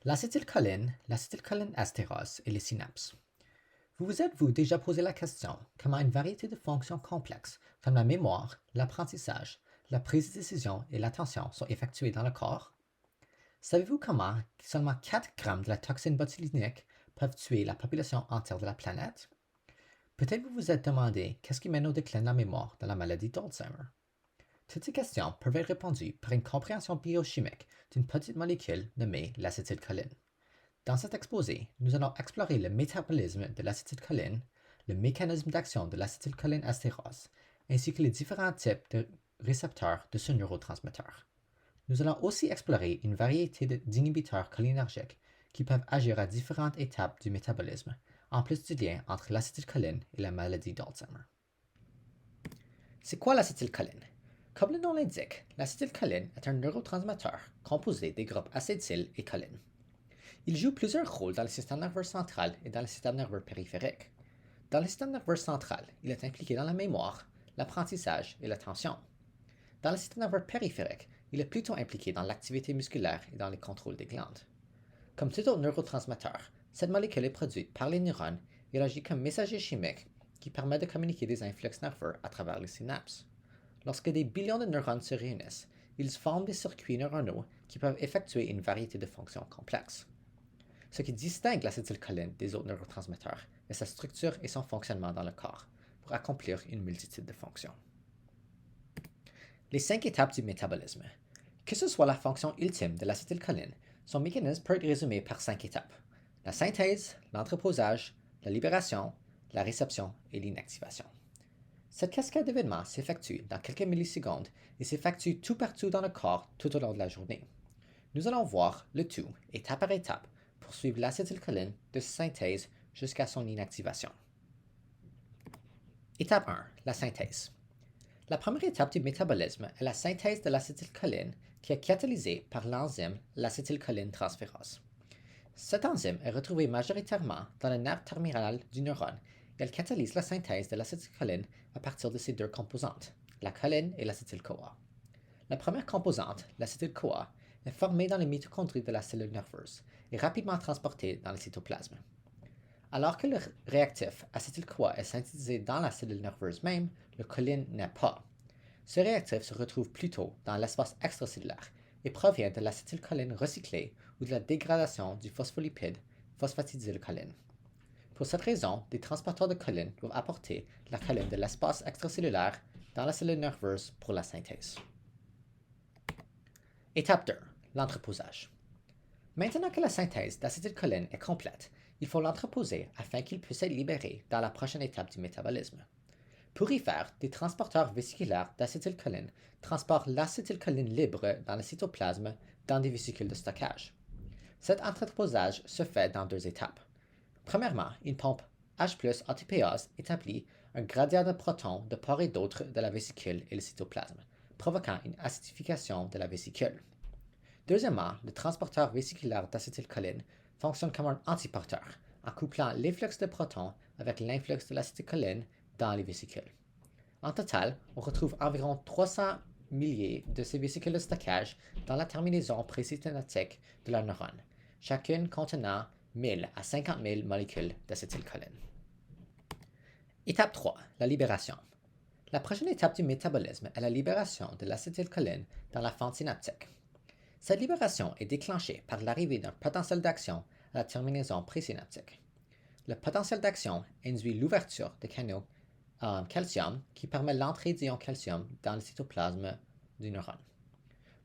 L'acétylcholine estérase et les synapses. Vous vous êtes-vous déjà posé la question comment une variété de fonctions complexes comme la mémoire, l'apprentissage, la prise de décision et l'attention sont effectuées dans le corps? Savez-vous comment seulement 4 grammes de la toxine botulinique peuvent tuer la population entière de la planète? Peut-être vous vous êtes demandé qu'est-ce qui mène au déclin de la mémoire dans la maladie d'Alzheimer. Toutes ces questions peuvent être répondues par une compréhension biochimique d'une petite molécule nommée l'acétylcholine. Dans cet exposé, nous allons explorer le métabolisme de l'acétylcholine, le mécanisme d'action de l'acétylcholine estérase, ainsi que les différents types de récepteurs de ce neurotransmetteur. Nous allons aussi explorer une variété d'inhibiteurs cholinergiques qui peuvent agir à différentes étapes du métabolisme, en plus du lien entre l'acétylcholine et la maladie d'Alzheimer. C'est quoi l'acétylcholine? Comme le nom l'indique, l'acétylcholine est un neurotransmetteur composé des groupes acétyl et choline. Il joue plusieurs rôles dans le système nerveux central et dans le système nerveux périphérique. Dans le système nerveux central, il est impliqué dans la mémoire, l'apprentissage et l'attention. Dans le système nerveux périphérique, il est plutôt impliqué dans l'activité musculaire et dans les contrôles des glandes. Comme tout autre neurotransmetteur, cette molécule est produite par les neurones et agit comme messager chimique qui permet de communiquer des influx nerveux à travers les synapses. Lorsque des billions de neurones se réunissent, ils forment des circuits neuronaux qui peuvent effectuer une variété de fonctions complexes. Ce qui distingue l'acétylcholine des autres neurotransmetteurs est sa structure et son fonctionnement dans le corps pour accomplir une multitude de fonctions. Les 5 étapes du métabolisme. Que ce soit la fonction ultime de l'acétylcholine, son mécanisme peut être résumé par 5 étapes. La synthèse, l'entreposage, la libération, la réception et l'inactivation. Cette cascade d'événements s'effectue dans quelques millisecondes et s'effectue tout partout dans le corps tout au long de la journée. Nous allons voir le tout, étape par étape, pour suivre l'acétylcholine de synthèse jusqu'à son inactivation. Étape 1. La synthèse. La première étape du métabolisme est la synthèse de l'acétylcholine qui est catalysée par l'enzyme l'acétylcholine transférase. Cette enzyme est retrouvée majoritairement dans le nerf terminal du neurone et elle catalyse la synthèse de l'acétylcholine à partir de ses 2 composantes, la choline et l'acétyl-CoA. La première composante, l'acétyl-CoA, est formée dans les mitochondries de la cellule nerveuse et rapidement transportée dans le cytoplasme. Alors que le réactif acétyl-CoA est synthétisé dans la cellule nerveuse même, le choline n'est pas. Ce réactif se retrouve plutôt dans l'espace extracellulaire et provient de l'acétylcholine recyclée ou de la dégradation du phospholipide phosphatidylcholine. Pour cette raison, des transporteurs de choline doivent apporter la choline de l'espace extracellulaire dans la cellule nerveuse pour la synthèse. Étape 2. L'entreposage. Maintenant que la synthèse d'acétylcholine est complète, il faut l'entreposer afin qu'il puisse être libéré dans la prochaine étape du métabolisme. Pour y faire, des transporteurs vésiculaires d'acétylcholine transportent l'acétylcholine libre dans le cytoplasme dans des vésicules de stockage. Cet entreposage se fait dans 2 étapes. Premièrement, une pompe H+ ATPase établit un gradient de protons de part et d'autre de la vésicule et le cytoplasme, provoquant une acidification de la vésicule. Deuxièmement, le transporteur vésiculaire d'acétylcholine fonctionne comme un antiporteur, en couplant l'influx de protons avec l'influx de l'acétylcholine dans les vésicules. En total, on retrouve environ 300 milliers de ces vésicules de stockage dans la terminaison présynaptique de la neurone, chacune contenant 1000 à 50 000 molécules d'acétylcholine. Étape 3. La libération. La prochaine étape du métabolisme est la libération de l'acétylcholine dans la fente synaptique. Cette libération est déclenchée par l'arrivée d'un potentiel d'action à la terminaison présynaptique. Le potentiel d'action induit l'ouverture de canaux calcium qui permet l'entrée d'ions calcium dans le cytoplasme du neurone.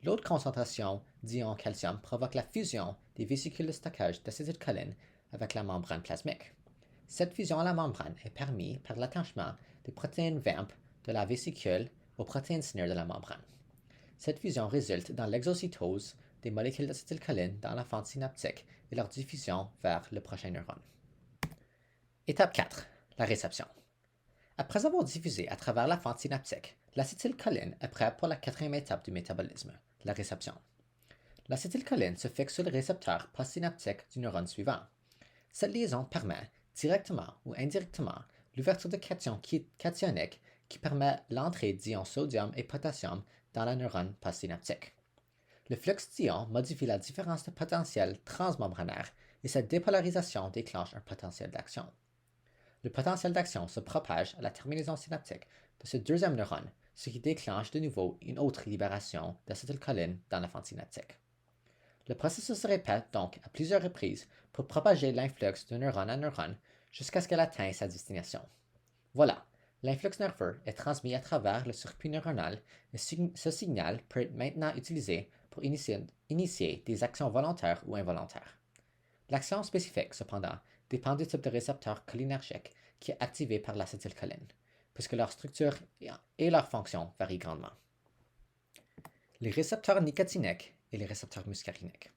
L'autre concentration d'ions calcium provoque la fusion des vésicules de stockage d'acétylcholine avec la membrane plasmique. Cette fusion à la membrane est permise par l'attachement des protéines VAMP de la vésicule aux protéines SNIR de la membrane. Cette fusion résulte dans l'exocytose des molécules d'acétylcholine dans la fente synaptique et leur diffusion vers le prochain neurone. Étape 4. La réception. Après avoir diffusé à travers la fente synaptique, l'acétylcholine est prête pour la 4e étape du métabolisme, la réception. L'acétylcholine se fixe sur le récepteur postsynaptique du neurone suivant. Cette liaison permet, directement ou indirectement, l'ouverture de cations cationiques qui permet l'entrée d'ions sodium et potassium dans la neurone postsynaptique. Le flux d'ions modifie la différence de potentiel transmembranaire et cette dépolarisation déclenche un potentiel d'action. Le potentiel d'action se propage à la terminaison synaptique de ce deuxième neurone, ce qui déclenche de nouveau une autre libération d'acétylcholine dans la fente synaptique. Le processus se répète donc à plusieurs reprises pour propager l'influx de neurone à neurone jusqu'à ce qu'elle atteigne sa destination. Voilà, l'influx nerveux est transmis à travers le circuit neuronal et ce signal peut être maintenant utilisé pour initier des actions volontaires ou involontaires. L'action spécifique, cependant, dépend du type de récepteur cholinergique qui est activé par l'acétylcholine, puisque leur structure et leur fonction varient grandement. Les récepteurs nicotiniques et les récepteurs muscariniques.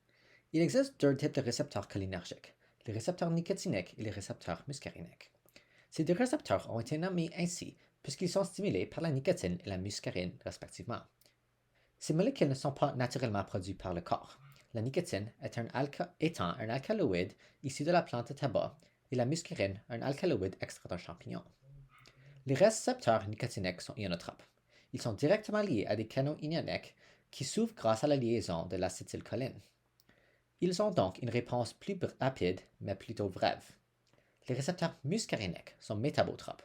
Il existe deux types de récepteurs cholinergiques, les récepteurs nicotiniques et les récepteurs muscariniques. Ces deux récepteurs ont été nommés ainsi puisqu'ils sont stimulés par la nicotine et la muscarine respectivement. Ces molécules ne sont pas naturellement produites par le corps. La nicotine étant un alcaloïde issu de la plante de tabac et la muscarine un alcaloïde extrait d'un champignon. Les récepteurs nicotiniques sont ionotropes. Ils sont directement liés à des canaux ioniques qui s'ouvrent grâce à la liaison de l'acétylcholine. Ils ont donc une réponse plus rapide mais plutôt brève. Les récepteurs muscariniques sont métabotropes.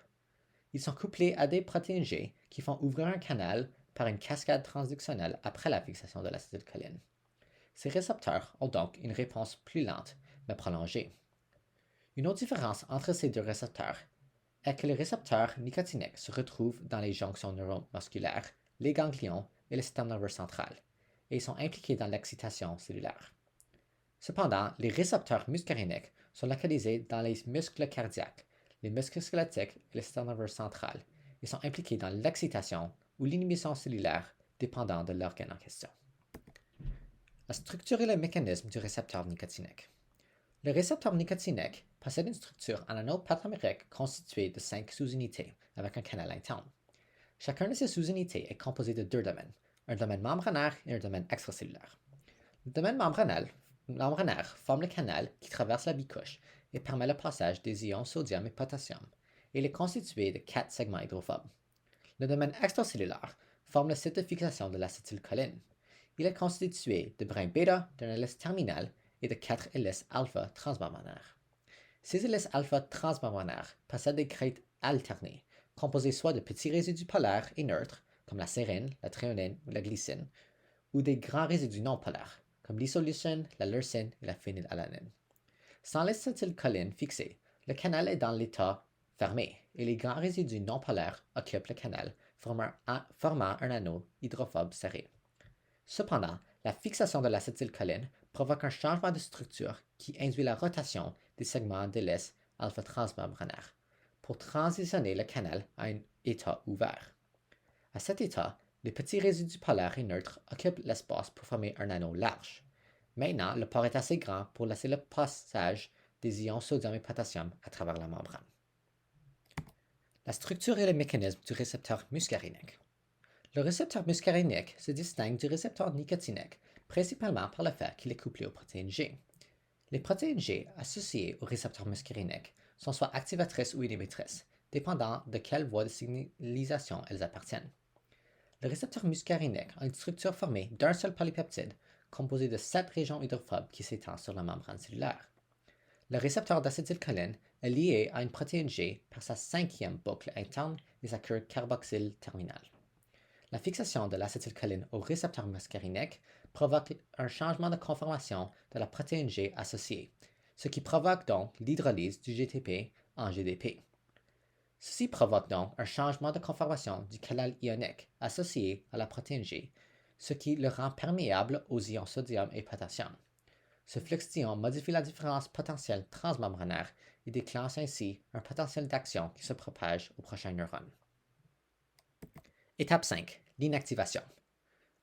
Ils sont couplés à des protéines G qui font ouvrir un canal par une cascade transductionnelle après la fixation de l'acétylcholine. Ces récepteurs ont donc une réponse plus lente, mais prolongée. Une autre différence entre ces deux récepteurs est que les récepteurs nicotiniques se retrouvent dans les jonctions neuromusculaires, les ganglions et le système nerveux central, et ils sont impliqués dans l'excitation cellulaire. Cependant, les récepteurs muscariniques sont localisés dans les muscles cardiaques, les muscles squelettiques et le système nerveux central, et sont impliqués dans l'excitation ou l'inhibition cellulaire dépendant de l'organe en question. La structure et le mécanisme du récepteur nicotinique. Le récepteur nicotinique possède une structure en anneau pentamérique constituée de 5 sous-unités avec un canal interne. Chacun de ces sous-unités est composé de deux domaines, un domaine membranaire et un domaine extracellulaire. Le domaine membranaire forme le canal qui traverse la bicouche et permet le passage des ions sodium et potassium, et il est constitué de 4 segments hydrophobes. Le domaine extracellulaire forme le site de fixation de l'acétylcholine. Il est constitué de brins bêta, d'un hélice terminal et de 4 hélices alpha transmembranaires. Ces hélices alpha transmembranaires possèdent des crêtes alternées, composées soit de petits résidus polaires et neutres, comme la sérine, la thréonine ou la glycine, ou des grands résidus non polaires, comme l'isoleucine, la leucine et la phénylalanine. Sans l'acétylcholine fixée, le canal est dans l'état fermé et les grands résidus non polaires occupent le canal, formant un anneau hydrophobe serré. Cependant, la fixation de l'acétylcholine provoque un changement de structure qui induit la rotation des segments d'hélice alpha-transmembranaire pour transitionner le canal à un état ouvert. À cet état, les petits résidus polaires et neutres occupent l'espace pour former un anneau large. Maintenant, le pore est assez grand pour laisser le passage des ions sodium et potassium à travers la membrane. La structure et le mécanisme du récepteur muscarinique. Le récepteur muscarinique se distingue du récepteur nicotinique principalement par le fait qu'il est couplé aux protéines G. Les protéines G associées au récepteur muscarinique sont soit activatrices ou inhibitrices, dépendant de quelle voie de signalisation elles appartiennent. Le récepteur muscarinique a une structure formée d'un seul polypeptide composé de 7 régions hydrophobes qui s'étendent sur la membrane cellulaire. Le récepteur d'acétylcholine est lié à une protéine G par sa 5e boucle interne et sa queue carboxyle terminale. La fixation de l'acétylcholine au récepteur muscarinique provoque un changement de conformation de la protéine G associée, ce qui provoque donc l'hydrolyse du GTP en GDP. Ceci provoque donc un changement de conformation du canal ionique associé à la protéine G, ce qui le rend perméable aux ions sodium et potassium. Ce flux d'ions modifie la différence potentielle transmembranaire et déclenche ainsi un potentiel d'action qui se propage au prochain neurone. Étape 5. L'inactivation.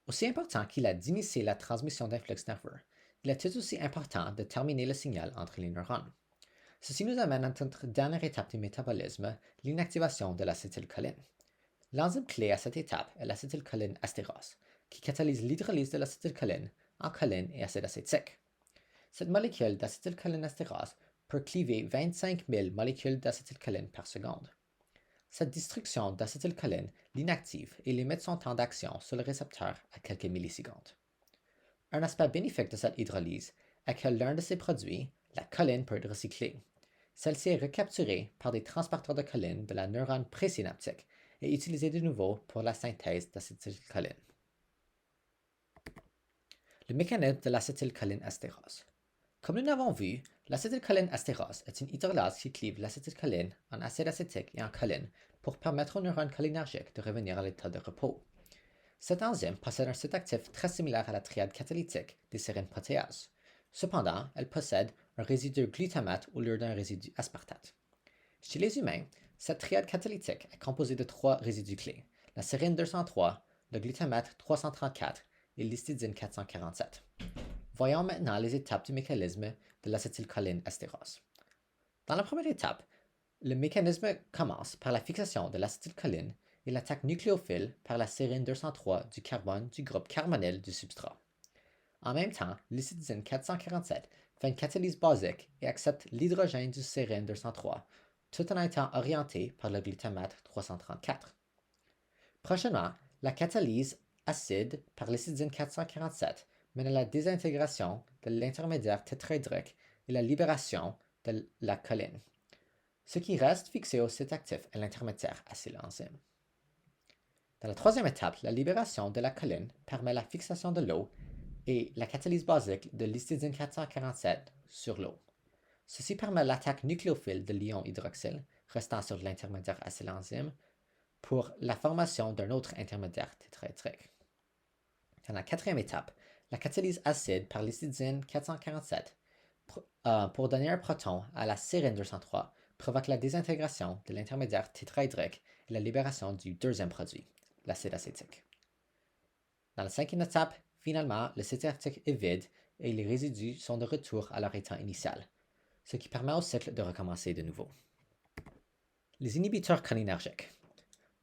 Aussi important qu'il est d'initier la transmission d'un flux nerveux, il est tout aussi important de terminer le signal entre les neurones. Ceci nous amène à notre dernière étape du métabolisme, l'inactivation de l'acétylcholine. L'enzyme clé à cette étape est l'acétylcholine estérase, qui catalyse l'hydrolyse de l'acétylcholine en choline et acide acétique. Cette molécule d'acétylcholine estérase peut cliver 25 000 molécules d'acétylcholine par seconde. Cette destruction d'acétylcholine l'inactive et limite son temps d'action sur le récepteur à quelques millisecondes. Un aspect bénéfique de cette hydrolyse est que l'un de ces produits, la choline, peut être recyclé. Celle-ci est recapturée par des transporteurs de choline de la neurone présynaptique et utilisée de nouveau pour la synthèse d'acétylcholine. Le mécanisme de l'acétylcholine estérase. Comme nous l'avons vu, l'acétylcholine estérase est une hydrolase qui clive l'acétylcholine en acide acétique et en choline pour permettre aux neurones cholinergiques de revenir à l'état de repos. Cette enzyme possède un site actif très similaire à la triade catalytique des sérines protéases. Cependant, elle possède un résidu glutamate au lieu d'un résidu aspartate. Chez les humains, cette triade catalytique est composée de trois résidus clés, la sérine 203, le glutamate 334 et l'histidine 447. Voyons maintenant les étapes du mécanisme de l'acétylcholine estérase. Dans la première étape, le mécanisme commence par la fixation de l'acétylcholine et l'attaque nucléophile par la sérine 203 du carbone du groupe carbonyl du substrat. En même temps, l'histidine 447 fait une catalyse basique et accepte l'hydrogène du sérine 203, tout en étant orienté par le glutamate 334. Prochainement, la catalyse acide par l'histidine 447 mène à la désintégration de l'intermédiaire tétrahydrique et la libération de la choline. Ce qui reste fixé au site actif est l'intermédiaire acylenzyme. Dans la troisième étape, la libération de la choline permet la fixation de l'eau et la catalyse basique de l'histidine 447 sur l'eau. Ceci permet l'attaque nucléophile de l'ion hydroxyle restant sur l'intermédiaire acylenzyme pour la formation d'un autre intermédiaire tétrahydrique. Dans la quatrième étape, la catalyse acide par l'histidine 447 pour donner un proton à la sérine 203 provoque la désintégration de l'intermédiaire tétrahydrique et la libération du deuxième produit, l'acide acétique. Dans la cinquième étape, finalement, le site actif est vide et les résidus sont de retour à leur état initial, ce qui permet au cycle de recommencer de nouveau. Les inhibiteurs cholinergiques.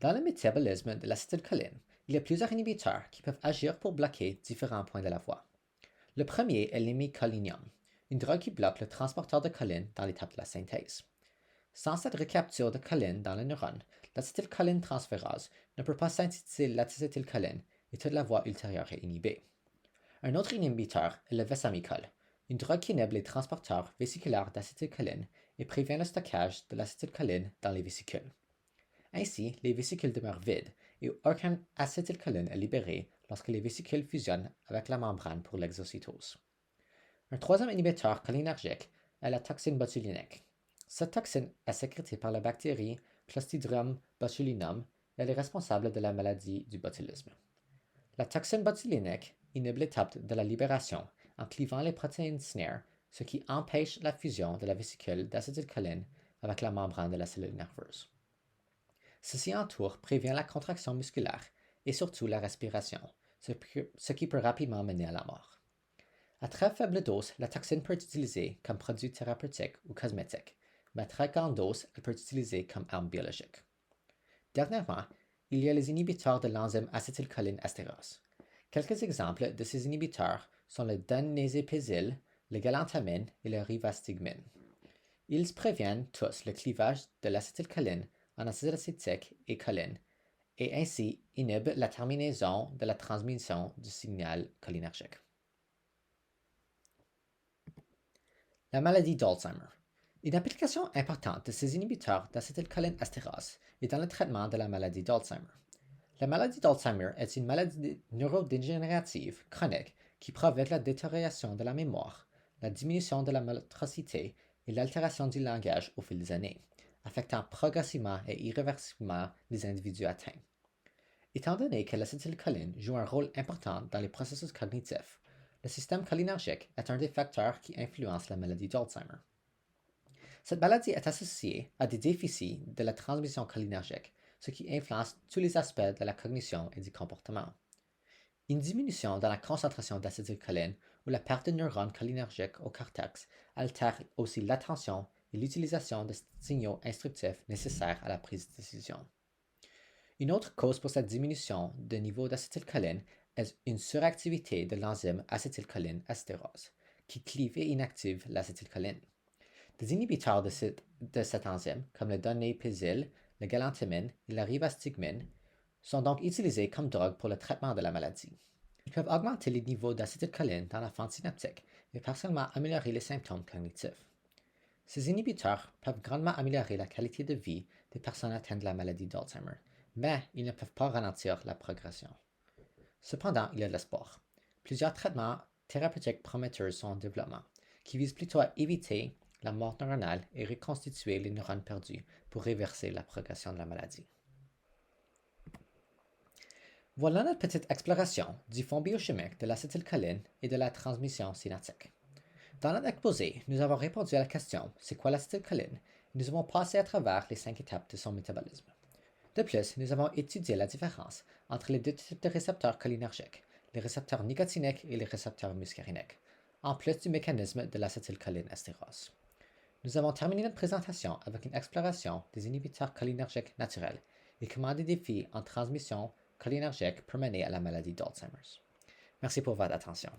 Dans le métabolisme de l'acétylcholine, il y a plusieurs inhibiteurs qui peuvent agir pour bloquer différents points de la voie. Le premier est l'hémicolinium, une drogue qui bloque le transporteur de choline dans l'étape de la synthèse. Sans cette recapture de choline dans le neurone, l'acétylcholine transférase ne peut pas synthétiser l'acétylcholine et toute la voie ultérieure est inhibée. Un autre inhibiteur est le vesamicol, une drogue qui inhibe les transporteurs vésiculaires d'acétylcholine et prévient le stockage de l'acétylcholine dans les vésicules. Ainsi, les vésicules demeurent vides et aucun acétylcholine est libéré lorsque les vésicules fusionnent avec la membrane pour l'exocytose. Un troisième inhibiteur cholinergique est la toxine botulinique. Cette toxine est sécrétée par la bactérie Clostridium botulinum et elle est responsable de la maladie du botulisme. La toxine botulinique inhibe l'étape de la libération en clivant les protéines SNARE, ce qui empêche la fusion de la vésicule d'acétylcholine avec la membrane de la cellule nerveuse. Ceci en tour prévient la contraction musculaire et surtout la respiration, ce qui peut rapidement mener à la mort. À très faible dose, la toxine peut être utilisée comme produit thérapeutique ou cosmétique, mais à très grande dose, elle peut être utilisée comme arme biologique. Dernièrement, il y a les inhibiteurs de l'enzyme acétylcholine estérase. Quelques exemples de ces inhibiteurs sont le donésépésil, le galantamine et le rivastigmine. Ils préviennent tous le clivage de l'acétylcholine en acide acétique et choline, et ainsi inhibent la terminaison de la transmission du signal cholinergique. La maladie d'Alzheimer. Une application importante de ces inhibiteurs d'acétylcholine estérase est dans le traitement de la maladie d'Alzheimer. La maladie d'Alzheimer est une maladie neurodégénérative chronique qui provoque la détérioration de la mémoire, la diminution de la motricité et l'altération du langage au fil des années, affectant progressivement et irréversiblement les individus atteints. Étant donné que l'acétylcholine joue un rôle important dans les processus cognitifs, le système cholinergique est un des facteurs qui influence la maladie d'Alzheimer. Cette maladie est associée à des déficits de la transmission cholinergique, ce qui influence tous les aspects de la cognition et du comportement. Une diminution dans la concentration d'acétylcholine ou la perte de neurones cholinergiques au cortex altère aussi l'attention et l'utilisation de signaux instructifs nécessaires à la prise de décision. Une autre cause pour cette diminution de niveau d'acétylcholine est une suractivité de l'enzyme acétylcholine estérase, qui clive et inactive l'acétylcholine. Des inhibiteurs de cette enzyme, comme le donépésil, le galantamine et la rivastigmine, sont donc utilisés comme drogue pour le traitement de la maladie. Ils peuvent augmenter les niveaux d'acétylcholine dans la fente synaptique et partiellement améliorer les symptômes cognitifs. Ces inhibiteurs peuvent grandement améliorer la qualité de vie des personnes atteintes de la maladie d'Alzheimer, mais ils ne peuvent pas ralentir la progression. Cependant, il y a de l'espoir. Plusieurs traitements thérapeutiques prometteurs sont en développement, qui visent plutôt à éviter la mort neuronale et reconstituer les neurones perdus pour réverser la progression de la maladie. Voilà notre petite exploration du fond biochimique de l'acétylcholine et de la transmission synaptique. Dans notre exposé, nous avons répondu à la question « C'est quoi l'acétylcholine ?» et nous avons passé à travers les 5 étapes de son métabolisme. De plus, nous avons étudié la différence entre les deux types de récepteurs cholinergiques, les récepteurs nicotiniques et les récepteurs muscariniques, en plus du mécanisme de l'acétylcholine estérase. Nous avons terminé notre présentation avec une exploration des inhibiteurs cholinergiques naturels et comment des défis en transmission cholinergique peuvent mener à la maladie d'Alzheimer. Merci pour votre attention.